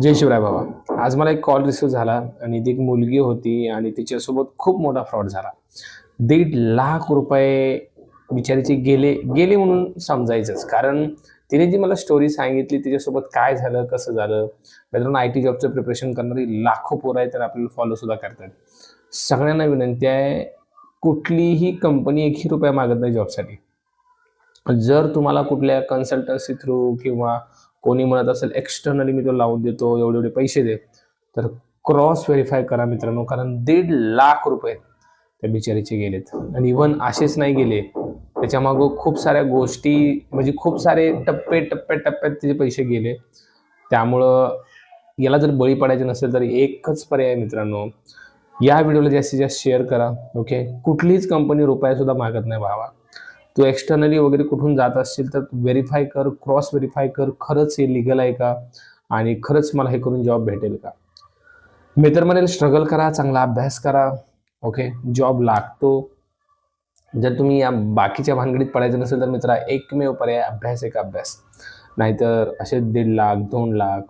जय शिवराय बाबा. आज मला एक कॉल रिसीव्ह झाला आणि ती एक मुलगी होती आणि तिच्यासोबत खूप मोठा फ्रॉड झाला. 1.5 लाख रुपये बिचारीचे गेले गेले म्हणून समजायचंच. कारण तिने जी मला स्टोरी सांगितली तिच्यासोबत काय झालं, कसं झालं. मित्रांनो, आय टी जॉबचं प्रिपरेशन करणारी लाखो पोरं आहेत, तर आपल्याला फॉलो सुद्धा करतात. सगळ्यांना विनंती आहे, कुठलीही कंपनी एकही रुपया मागत नाही जॉबसाठी. जर तुम्हाला कुठल्या कन्सल्टन्सी थ्रू किंवा कोणी म्हणत असेल एक्सटर्नली मी तो लावून देतो, एवढे एवढे पैसे दे, तर क्रॉस व्हेरीफाय करा मित्रांनो. कारण 1.5 लाख रुपये त्या बिचारीचे गेलेत. आणि इव्हन असेच नाही गेले, त्याच्यामागं खूप साऱ्या गोष्टी, म्हणजे खूप सारे टप्पे टप्प्यात तिचे पैसे गेले. त्यामुळं याला जर बळी पडायचे नसेल तर एकच पर्याय मित्रांनो, या व्हिडिओला जास्तीत जास्त शेअर करा. ओके, कुठलीच कंपनी रुपयासुद्धा मागत नाही भावा. तू एक्सटर्नली वगैरे कुठून जात असशील तर व्हेरीफाय कर, क्रॉस व्हेरीफाय कर, खरंच हे लिगल आहे का आणि खरंच मला हे करून जॉब भेटेल का. मी तर म्हणेल स्ट्रगल करा, चांगला अभ्यास करा. ओके, जॉब लागतो. जर तुम्ही या बाकीच्या भानगडीत पडायचं नसेल तर मित्रा, एकमेव पर्याय अभ्यास, एक अभ्यास. नाहीतर असे 1.5 लाख 2 लाख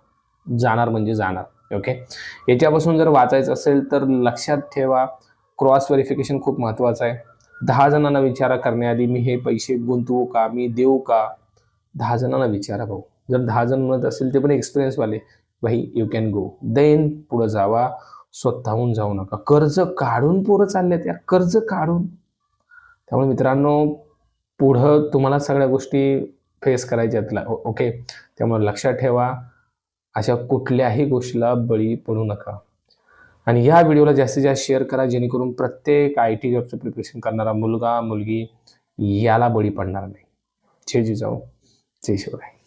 जाणार म्हणजे जाणार. ओके, याच्यापासून जर वाचायचं असेल तर लक्षात ठेवा, क्रॉस व्हेरिफिकेशन खूप महत्त्वाचं आहे. 10 जणांना विचारा करण्याआधी, मी हे पैसे गुंतवू का, मी देऊ का. 10 जणांना विचारा भाऊ. जर 10 जण म्हणत असेल ते पण एक्सपिरियन्सवाले, भाई यू कॅन गो, देन पुढं जावा. स्वतःहून जाऊ नका. कर्ज काढून पोरं चाललेत या, कर्ज काढून. त्यामुळे मित्रांनो, पुढं तुम्हाला सगळ्या गोष्टी फेस करायच्यात. ओके, त्यामुळे लक्षात ठेवा, अशा कुठल्याही गोष्टीला बळी पडू नका. आणि या व्हिडिओला जास्तीत जास्त शेअर करा, जेणेकरून प्रत्येक आय टी जॉबचं प्रिपरेशन करणारा मुलगा मुलगी याला बळी पडणार नाही. जय जिजाऊ, जय शिवराय.